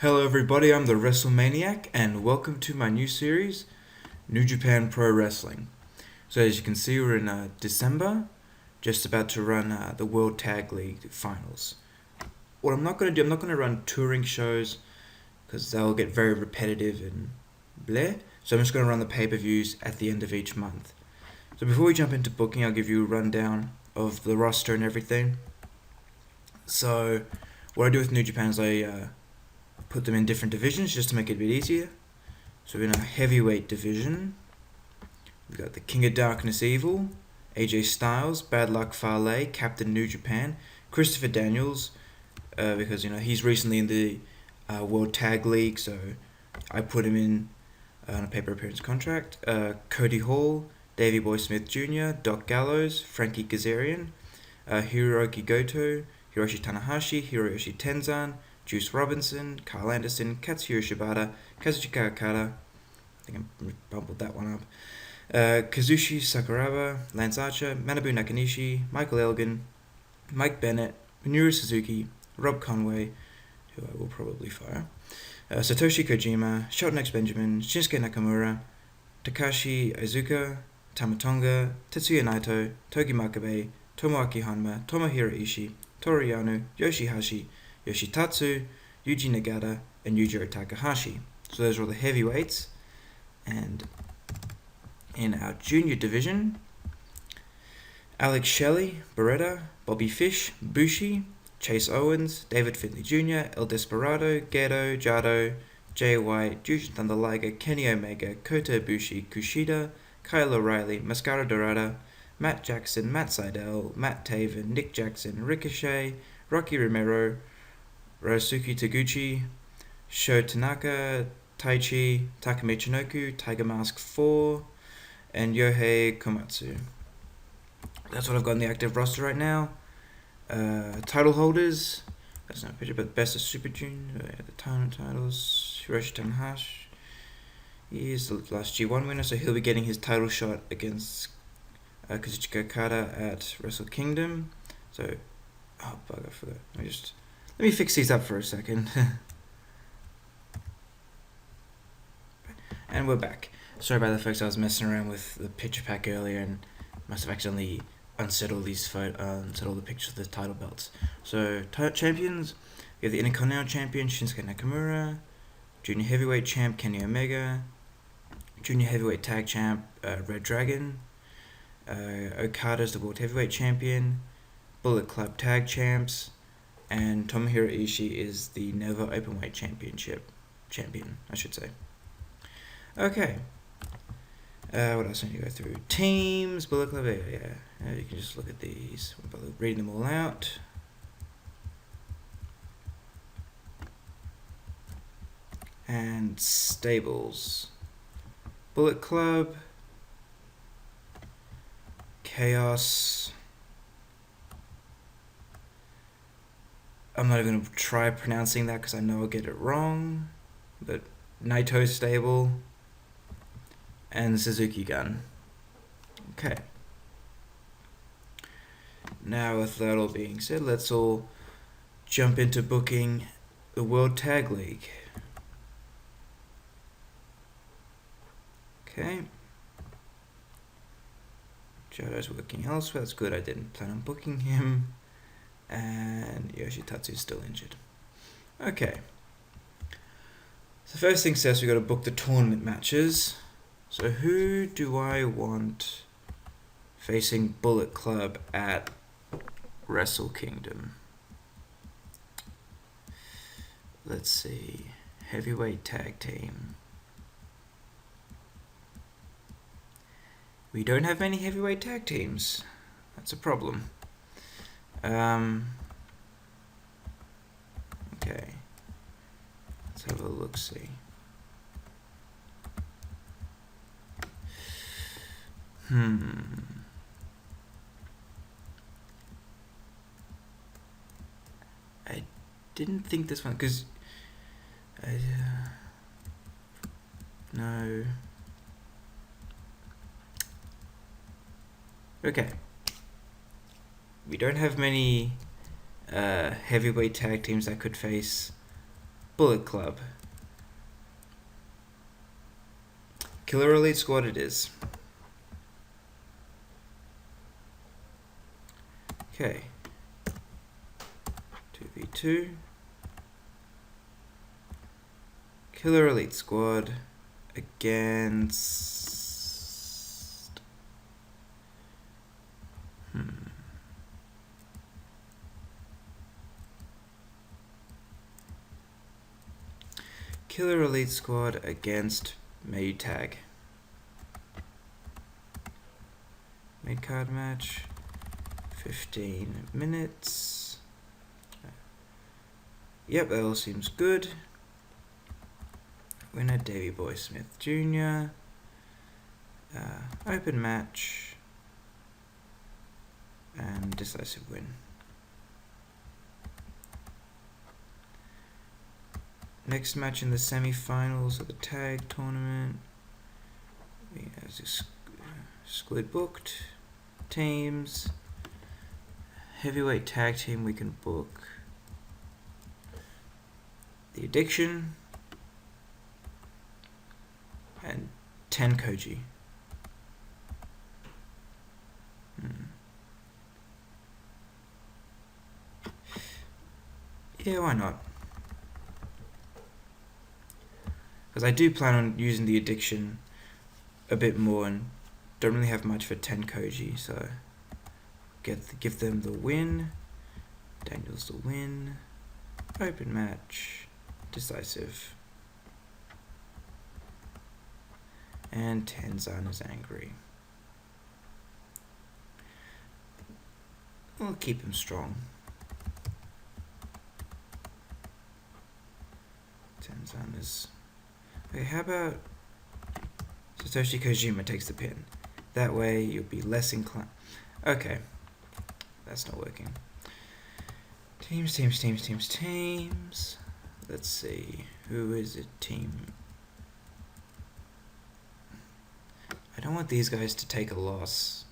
Hello everybody, I'm the WrestleManiac and welcome to my new series, New Japan Pro Wrestling. So as you can see, we're in December, just about to run the World Tag League Finals. What I'm not going to do, I'm not going to run touring shows because they'll get very repetitive and bleh. So I'm just going to run the pay-per-views at the end of each month. So before we jump into booking, I'll give you a rundown of the roster and everything. So what I do with New Japan is I put them in different divisions just to make it a bit easier. So in our heavyweight division, we've got the King of Darkness Evil, AJ Styles, Bad Luck Fale, Captain New Japan, Christopher Daniels, because he's recently in the World Tag League, so I put him in on a paper appearance contract. Cody Hall, Davey Boy Smith Jr., Doc Gallows, Frankie Kazarian, Hiroki Goto, Hiroshi Tanahashi, Hiroyoshi Tenzan, Juice Robinson, Carl Anderson, Katsuhiro Shibata, Kazuchika Okada, I think I bumbled that one up, Kazushi Sakuraba, Lance Archer, Manabu Nakanishi, Michael Elgin, Mike Bennett, Minoru Suzuki, Rob Conway, who I will probably fire, Satoshi Kojima, Shelton X Benjamin, Shinsuke Nakamura, Takashi Iizuka, Tamatonga, Tetsuya Naito, Togi Makabe, Tomoaki Honma, Tomohiro Ishii, Toru Yano, Yoshihashi, Yoshitatsu, Yuji Nagata, and Yujiro Takahashi. So those are all the heavyweights. And in our junior division, Alex Shelley, Beretta, Bobby Fish, Bushi, Chase Owens, David Finlay Jr., El Desperado, Gedo, Jado, Jay White, Jushin Thunder Liger, Kenny Omega, Kota Ibushi, Kushida, Kyle O'Reilly, Mascara Dorada, Matt Jackson, Matt Sydal, Matt Taven, Nick Jackson, Ricochet, Rocky Romero, Ryosuke Taguchi, Sho Tanaka, Taichi, Takumi Michinoku, Tiger Mask 4, and Yohei Komatsu. That's what I've got in the active roster right now. Title holders, that's not a picture, but Best of Super Junior, the titles, Hiroshi Tanahashi. He is the last G1 winner, so he'll be getting his title shot against Kazuchika Okada at Wrestle Kingdom. So, oh bug, I forgot. Let me fix these up for a second. And we're back. Sorry about the folks, I was messing around with the picture pack earlier and must have accidentally unset all the pictures of the title belts. So, champions, we have the Intercontinental Champion Shinsuke Nakamura, Junior Heavyweight Champ Kenny Omega, Junior Heavyweight Tag Champ Red Dragon, Okada's the World Heavyweight Champion, Bullet Club Tag Champs, and Tomohiro Ishii is the Never Openweight champion, I should say. Okay. What else I need to go through? Teams, Bullet Club, yeah. You can just look at these. I'm reading them all out. And stables. Bullet Club, Chaos. I'm not even going to try pronouncing that because I know I'll get it wrong. But Naito stable and Suzuki Gun. Okay. Now with that all being said, let's all jump into booking the World Tag League. Okay. Jado's working elsewhere. That's good. I didn't plan on booking him. And Yoshitatsu's still injured. Okay. So first thing says we got to book the tournament matches. So who do I want facing Bullet Club at Wrestle Kingdom? Let's see. Heavyweight tag team. We don't have many heavyweight tag teams. That's a problem. Okay. Let's have a look-see. I didn't think this one, because no. Okay. We don't have many heavyweight tag teams that could face Bullet Club. Killer Elite Squad it is. Okay. 2v2. Killer Elite Squad against... Killer Elite Squad against Maytag. Mid card match. 15 minutes. Yep, that all seems good. Winner Davey Boy Smith Jr. Open match. And decisive win. Next match in the semi-finals of the tag tournament. We have squid booked teams. Heavyweight tag team we can book. The Addiction and Tenkoji. Yeah, why not? Because I do plan on using the Addiction a bit more and don't really have much for Tenkoji, so give them the win. Daniels the win. Open match. Decisive. And Tenzan is angry. We'll keep him strong. Tenzan is... Okay, how about Satoshi Kojima takes the pin? That way you'll be less inclined... Okay. That's not working. Teams. Let's see. Who is it? Team. I don't want these guys to take a loss.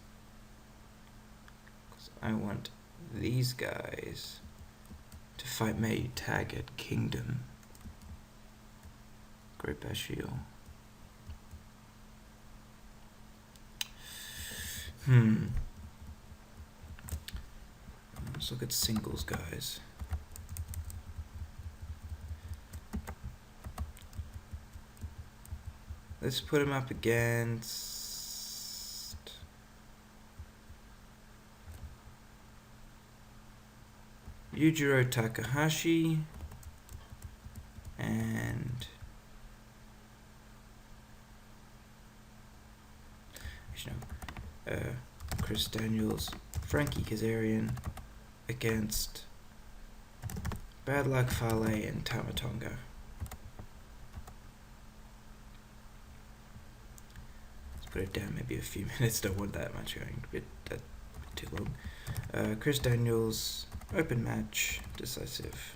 'Cause I want these guys to fight Maytag at Kingdom. Great Bashiel. Let's look at singles, guys. Let's put him up against... Yujiro Takahashi and... Chris Daniels, Frankie Kazarian against Bad Luck Fale and Tamatonga. Let's put it down maybe a few minutes, don't want that much going, a bit too long. Chris Daniels, open match, decisive.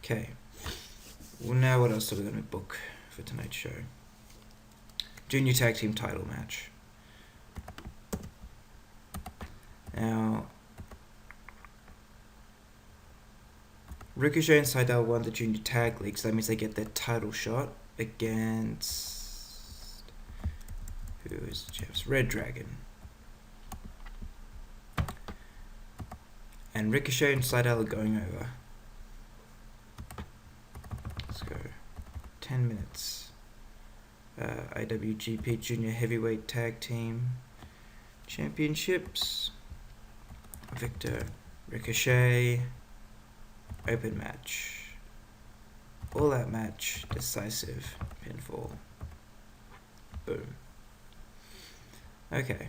Okay, well now what else are we going to book for tonight's show? Junior Tag Team title match. Now, Ricochet and Seidel won the Junior Tag League, so that means they get their title shot against... Who is the champs? Red Dragon. And Ricochet and Seidel are going over. Let's go. 10 minutes. IWGP Junior Heavyweight Tag Team Championships. Victor Ricochet. Open match. All Out match. Decisive pinfall. Boom. Okay.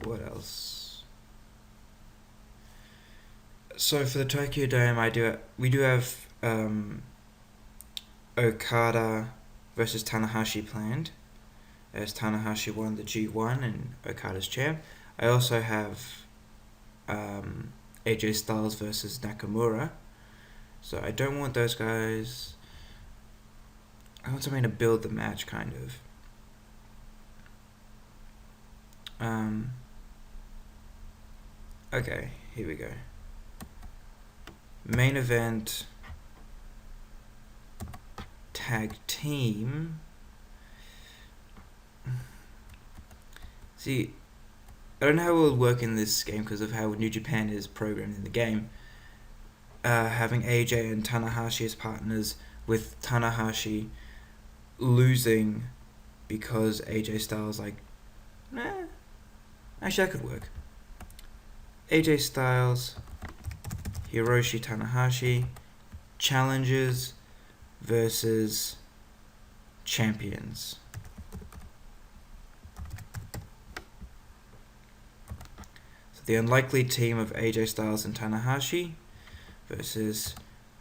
What else? So for the Tokyo Dome, we do have Okada versus Tanahashi planned, as Tanahashi won the G1 and Okada's champ. I also have AJ Styles versus Nakamura, so I don't want those guys. I want something to build the match, kind of. Okay, here we go. main event tag team. See, I don't know how it will work in this game because of how New Japan is programmed in the game. Having AJ and Tanahashi as partners, with Tanahashi losing because AJ Styles actually that could work. AJ Styles, Hiroshi Tanahashi, challengers versus champions. So the unlikely team of AJ Styles and Tanahashi versus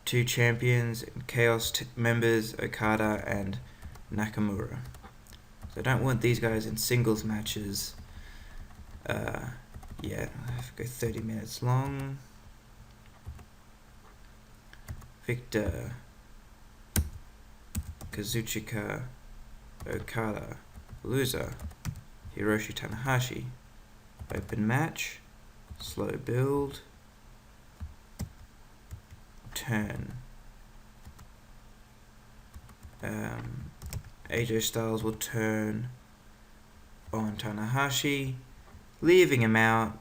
two champions and Chaos members Okada and Nakamura. So I don't want these guys in singles matches. Yeah, I have to go 30 minutes long. Victor, Kazuchika, Okada, loser, Hiroshi Tanahashi. Open match, slow build, turn. AJ Styles will turn on Tanahashi, leaving him out,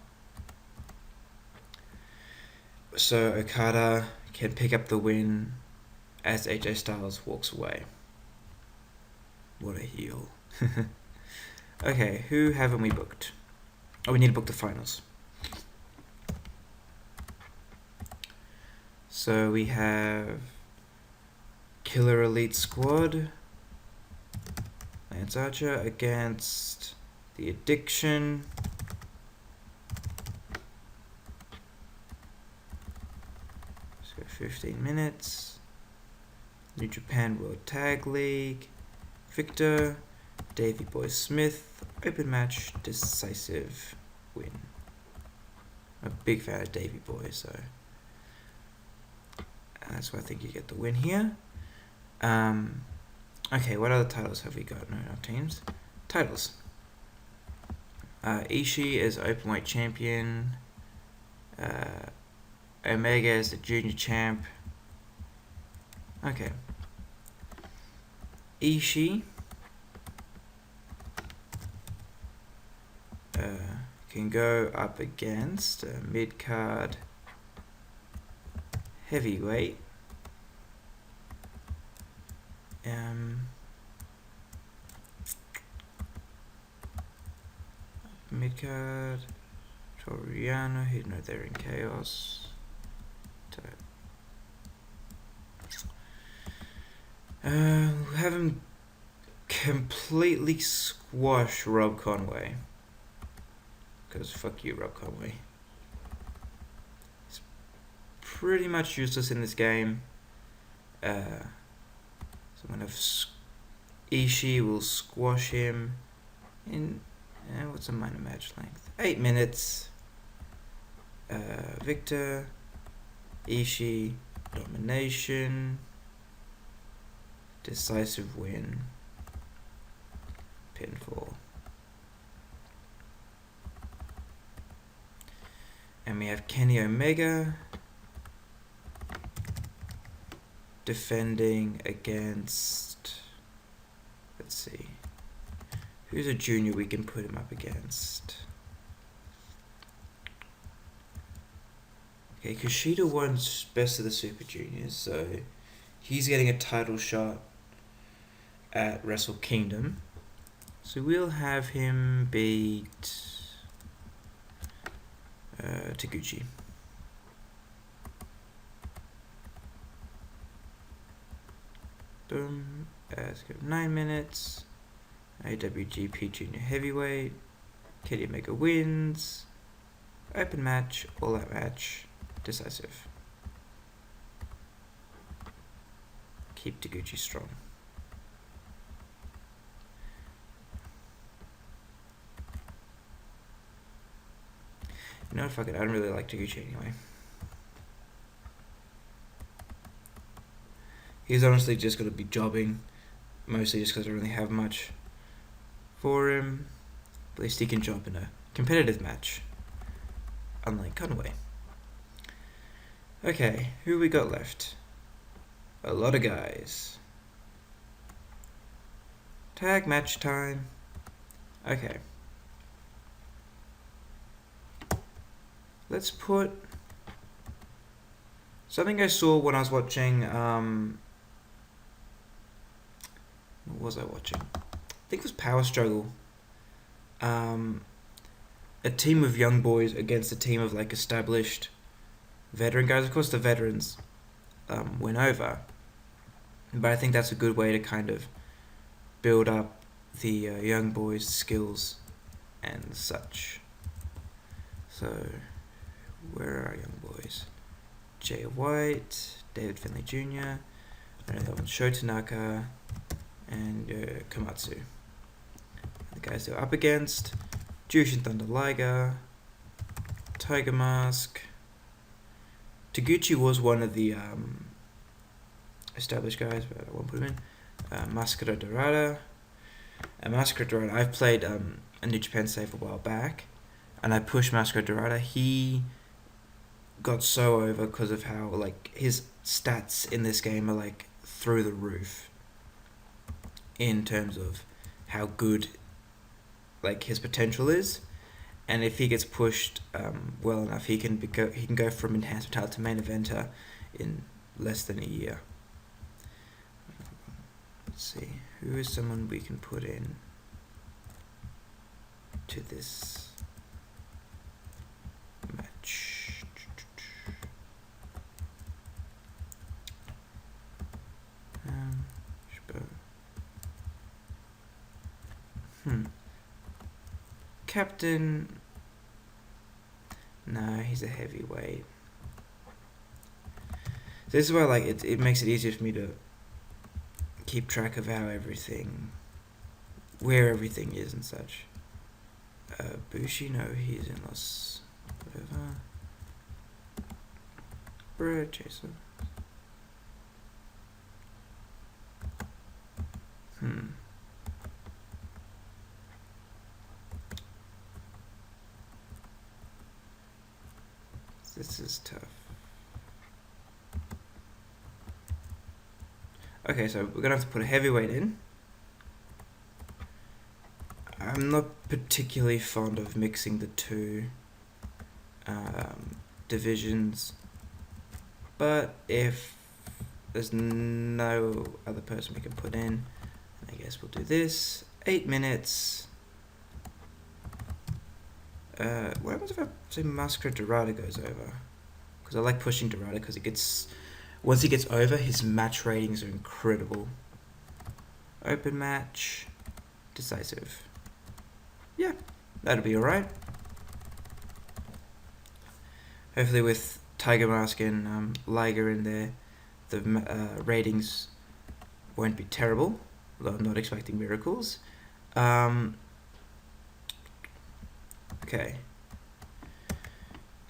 so Okada can pick up the win as AJ Styles walks away. What a heel. Okay, who haven't we booked? Oh, we need to book the finals. So we have Killer Elite Squad, Lance Archer against The Addiction. So 15 minutes. New Japan World Tag League. Victor, Davey Boy Smith, open match, decisive win. I'm a big fan of Davey Boy, so that's why I think you get the win here. Okay, what other titles have we got in our teams? Titles. Ishii is Openweight Champion. Omega is the Junior Champ. Okay. Ishii can go up against a mid-card heavyweight. Mid-card Toriano, he'd know they're in Chaos. Have him completely squash Rob Conway. Because fuck you, Rob Conway. He's pretty much useless in this game. So I'm gonna have Ishii will squash him in what's a minor match length? 8 minutes. Victor, Ishii, domination, decisive win, pinfall. And we have Kenny Omega defending against, let's see, who's a junior we can put him up against? Okay, Kushida won Best of the Super Juniors, so he's getting a title shot at Wrestle Kingdom. So we'll have him beat Taguchi. Boom. Let's go 9 minutes. AWGP Junior Heavyweight. Kenny Omega wins. Open match. All out match. Decisive. Keep Taguchi strong. You know what, fuck it, I don't really like Taguchi anyway. He's honestly just going to be jobbing, mostly just because I don't really have much for him. But at least he can job in a competitive match, unlike Conway. Okay, who we got left? A lot of guys. Tag match time. Okay. Let's put something I saw when I was watching. What was I watching? I think it was Power Struggle. A team of young boys against a team of like established veteran guys. Of course, the veterans went over, but I think that's a good way to kind of build up the young boys' skills and such. So, where are our young boys? Jay White, David Finley Jr., I know that one's Sho Tanaka, and Komatsu. The guys they're up against: Jushin Thunder Liger, Tiger Mask. Taguchi was one of the established guys, but I won't put him in. Mascara Dorada. And Mascara Dorada, I've played a New Japan save a while back, and I pushed Mascara Dorada. He got so over because of how like his stats in this game are like through the roof in terms of how good like his potential is, and if he gets pushed well enough, he can go from enhanced title to main eventer in less than a year. Let's see, who is someone we can put in to this match. Captain. No, he's a heavyweight. This is why like it makes it easier for me to keep track of how where everything is and such. Bushi, no, he's in Los whatever. Brad Chaser. This is tough. Okay, so we're gonna have to put a heavyweight in. I'm not particularly fond of mixing the two divisions, but if there's no other person we can put in, I guess we'll do this. 8 minutes. What happens if I say Mascara Dorada goes over? Because I like pushing Dorada because once he gets over, his match ratings are incredible. Open match, decisive. Yeah, that'll be alright. Hopefully with Tiger Mask and Liger in there, the ratings won't be terrible, although I'm not expecting miracles. Okay.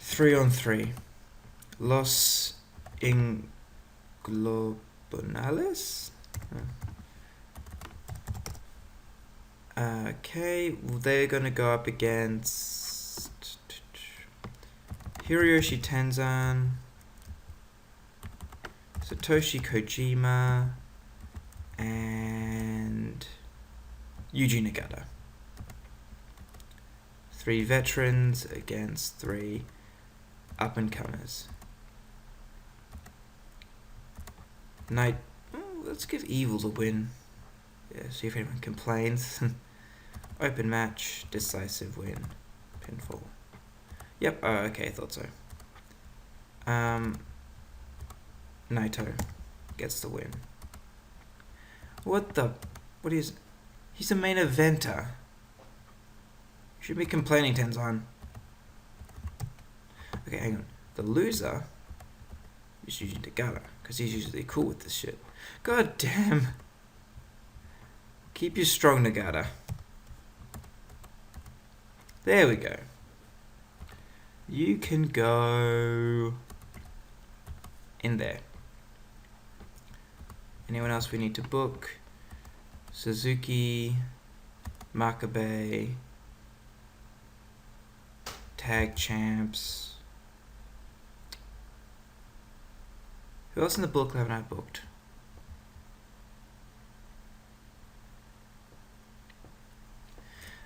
3-on-3. Los Inglobonales? Okay, well, they're gonna go up against Hiroyoshi Tenzan, Satoshi Kojima, and Yuji Nagata. 3 veterans against 3 up-and-comers. Let's give Evil the win. Yeah, see if anyone complains. Open match, decisive win, pinfall. Yep, okay, I thought so. Naito gets the win. What is... He's a main eventer. You should be complaining, Tenzan. Okay, hang on. The loser is Yuji Nagata, because he's usually cool with this shit. God damn. Keep you strong, Nagata. There we go. You can go in there. Anyone else we need to book? Suzuki, Makabe, Tag Champs. Who else in the book haven't I booked?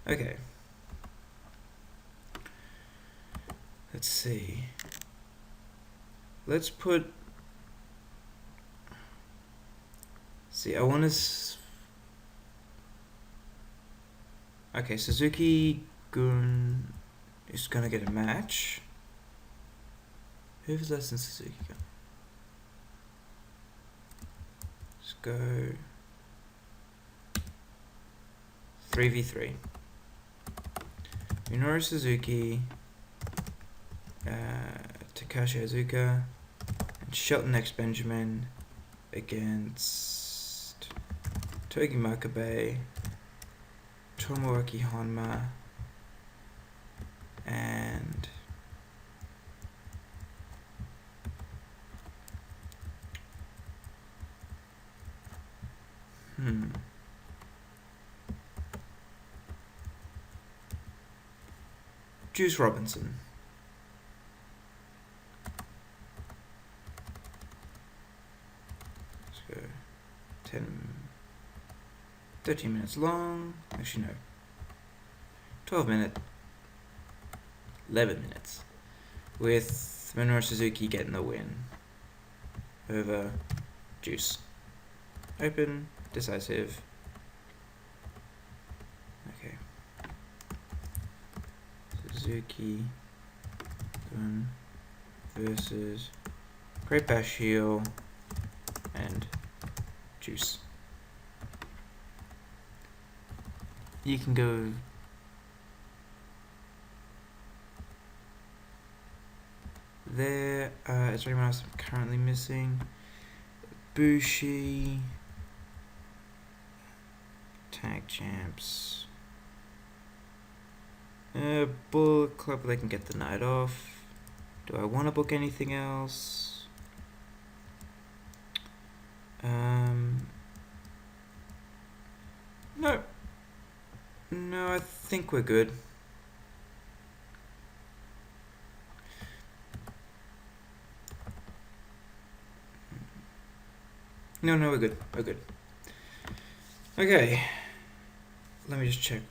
Okay. Let's see. Let's put... See, I want to... Okay, Suzuki Gun is going to get a match. Who's less than Suzuki Gun? Let's go... 3v3. Minoru Suzuki, Takashi Iizuka, and Shelton X Benjamin against Togi Makabe, Tomoaki Honma, and Juice Robinson. Let's go 13 minutes long. Actually, no. 12 minutes. 11 minutes. With Minoru Suzuki getting the win over Juice. Open, decisive. Okay. Suzuki Gun versus Great Bash Heel and Juice. You can go there. Is there anyone else I'm currently missing? Bushi. Tag champs. Bullet Club, they can get the night off. Do I want to book anything else? No. No, I think we're good. No, we're good. We're good. Okay. Let me just check.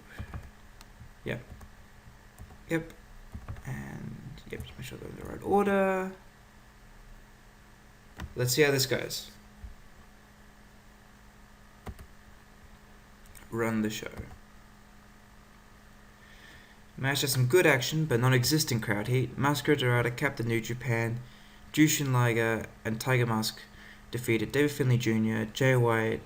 Yep. And yep, just make sure they're in the right order. Let's see how this goes. Run the show. Match has some good action, but non-existent crowd heat. Maskura Dorada capped the New Japan. Jushin Liger and Tiger Mask defeated David Finlay Jr., Jay White,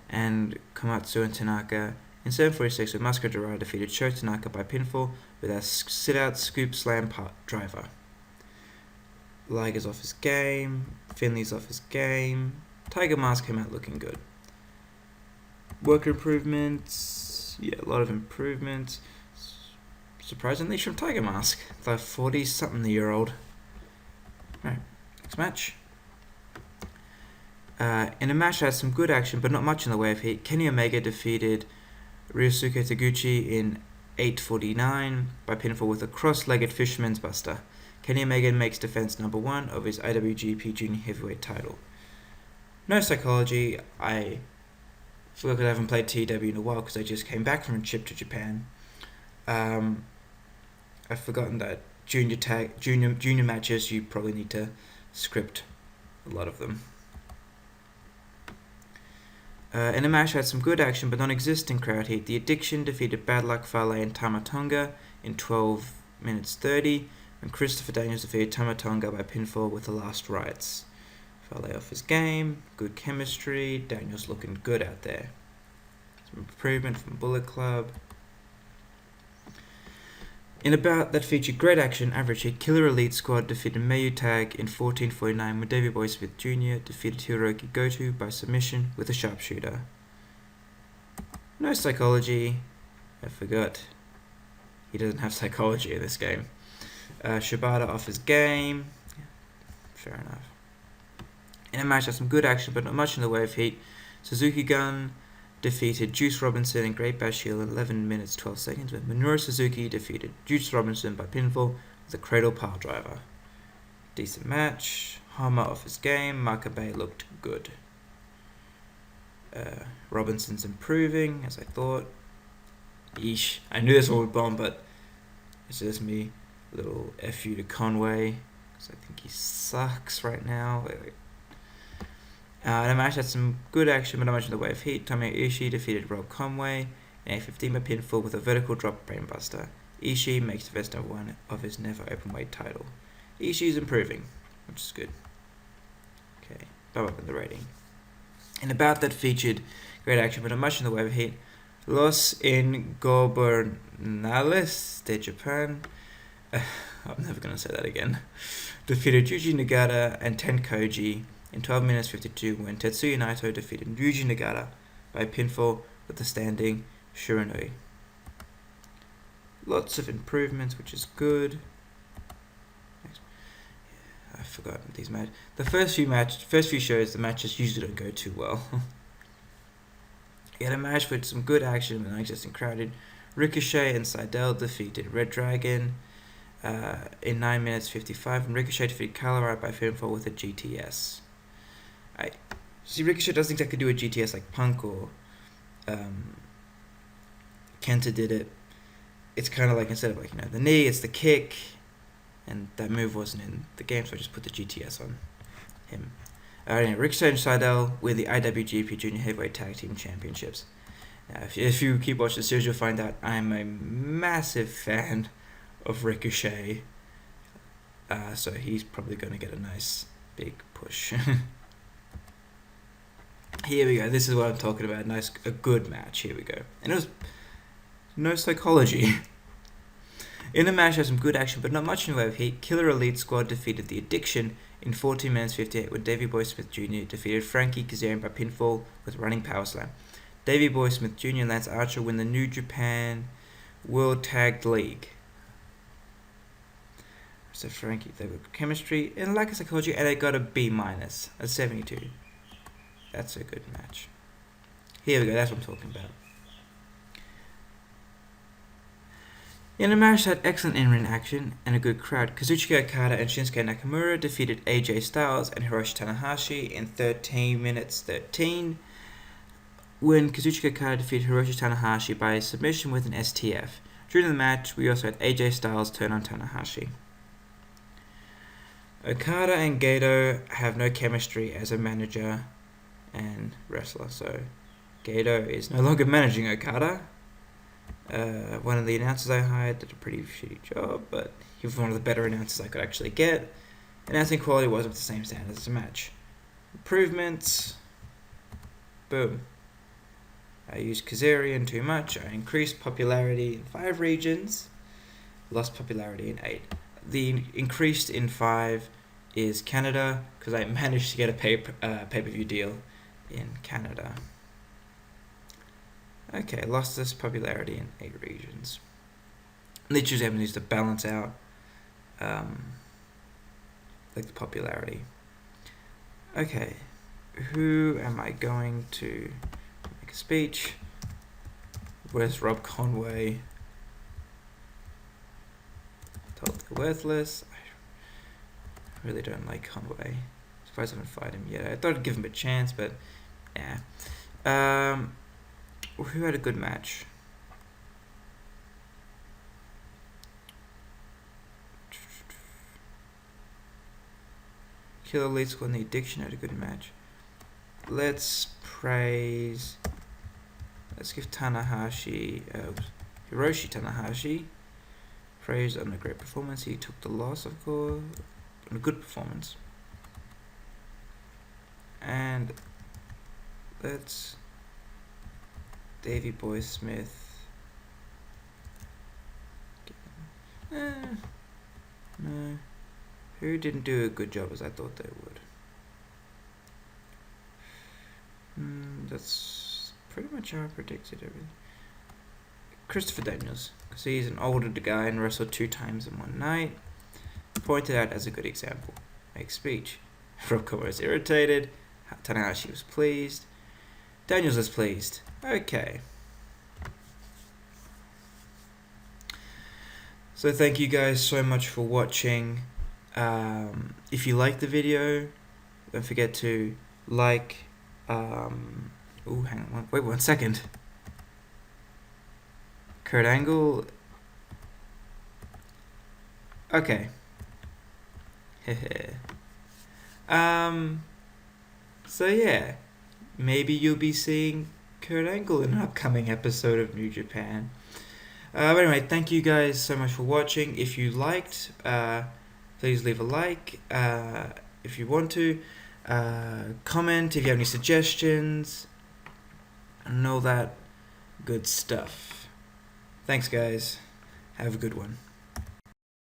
and Komatsu and Tanaka. In 7:46, with Maskura Dorada defeated Sho Tanaka by pinfall with a sit-out scoop slam driver. Liger's off his game. Finlay's off his game. Tiger Mask came out looking good. Worker improvements. Yeah, a lot of improvements. Surprisingly from Tiger Mask, the 40-something-year-old. Right, next match. In a match that had some good action, but not much in the way of heat, Kenny Omega defeated Ryosuke Taguchi in 8:49 by pinfall with a cross-legged Fisherman's Buster. Kenny Omega makes defense number 1 of his IWGP Junior Heavyweight title. No psychology. I forgot that I haven't played TEW in a while because I just came back from a trip to Japan. I've forgotten that junior matches, you probably need to script a lot of them. In a match that had some good action but non-existent crowd heat, The Addiction defeated Bad Luck Fale and Tama Tonga in 12 minutes 30, and Christopher Daniels defeated Tama Tonga by pinfall with the last rights. Fale off his game, good chemistry, Daniels looking good out there. Some improvement from Bullet Club. In a bout that featured great action, average hit, Killer Elite Squad defeated Mayu Tag in 14:49 when Davey Boy Smith Jr. defeated Hiroki Goto by submission with a sharpshooter. No psychology. I forgot. He doesn't have psychology in this game. Shibata off his game. Yeah, fair enough. In a match that had some good action but not much in the way of heat, Suzuki Gun defeated Juice Robinson and Great Bash Heel in 11 minutes 12 seconds, when Minoru Suzuki defeated Juice Robinson by pinfall with a cradle pile driver. Decent match. Hama off his game. Makabe looked good. Robinson's improving, as I thought. Eesh. I knew this one would bomb, but it's just me. A little FU to Conway, because I think he sucks right now. The match had some good action, but not much in the way of heat. Tomoya Ishii defeated Rob Conway in a 15 by pinfall with a vertical drop brainbuster. Ishii makes the first number one of his never openweight title. Ishii's improving, which is good. Okay, bump up in the rating. In a bout that featured great action, but not much in the way of heat, Los Ingobernales de Japan, I'm never going to say that again, defeated Yuji Nagata and Tenkoji in 12 minutes 52 when Tetsuya Naito defeated Yuji Nagata by pinfall with the standing Shiranui. Lots of improvements, which is good. I've forgotten these matches. The first few shows, the matches usually don't go too well. You had a match with some good action, but not just crowded. Ricochet and Seidel defeated Red Dragon in 9 minutes 55, and Ricochet defeated Kalarai by pinfall with a GTS. Ricochet doesn't exactly do a GTS like Punk or Kenta did it. It's kind of like, instead of the knee, it's the kick, and that move wasn't in the game, so I just put the GTS on him. Anyway, Ricochet and Seidel win the IWGP Junior Heavyweight Tag Team Championships. If you keep watching the series, you'll find out I'm a massive fan of Ricochet, so he's probably going to get a nice big push. Here we go. This is what I'm talking about. A good match. Here we go. And it was no psychology. In the match, there was some good action, but not much in the way of heat. Killer Elite Squad defeated The Addiction in 14 minutes 58 when Davey Boy Smith Jr. defeated Frankie Kazarian by pinfall with running power slam. Davey Boy Smith Jr. and Lance Archer win the New Japan World Tag League. So Frankie, they got chemistry and lack of psychology, and they got a B-, a 72. That's a good match. Here we go, that's what I'm talking about. In the match that had excellent in-ring action and a good crowd, Kazuchika Okada and Shinsuke Nakamura defeated AJ Styles and Hiroshi Tanahashi in 13 minutes 13 when Kazuchika Okada defeated Hiroshi Tanahashi by submission with an STF. During the match, we also had AJ Styles turn on Tanahashi. Okada and Gato have no chemistry as a manager and wrestler, so Gato is no longer managing Okada. One of the announcers I hired did a pretty shitty job, but he was one of the better announcers I could actually get. Announcing quality wasn't the same standard as a match. Improvements. Boom. I used Kazarian too much. I increased popularity in 5 regions. Lost popularity in 8. The increased in 5 is Canada, because I managed to get a pay-per-view deal in Canada. Okay, lost this popularity in 8 regions. Literally having to balance out the popularity. Okay, who am I going to make a speech? Where's Rob Conway? Told they're worthless. I really don't like Conway. Surprised I haven't fight him yet. I thought I'd give him a chance, but yeah. Who had a good match? Killer Elite Squad and The Addiction had a good match. Let's give Tanahashi, Hiroshi Tanahashi, praise on a great performance. He took the loss, of course, and a good performance. And let's Davey Boy Smith. No. Who didn't do a good job as I thought they would? That's pretty much how I predicted everything. Christopher Daniels, because he's an older guy and wrestled 2 times in one night. Pointed out as a good example. Make speech. Rocco was irritated. Tanahashi was pleased. Daniels was pleased. Okay. So thank you guys so much for watching. If you like the video, don't forget to like. Hang on. Wait 1 second. Kurt Angle. Okay. So yeah, maybe you'll be seeing Kurt Angle in an upcoming episode of New Japan. But anyway, thank you guys so much for watching. If you liked, please leave a like. If you want to, comment if you have any suggestions, and all that good stuff. Thanks, guys. Have a good one.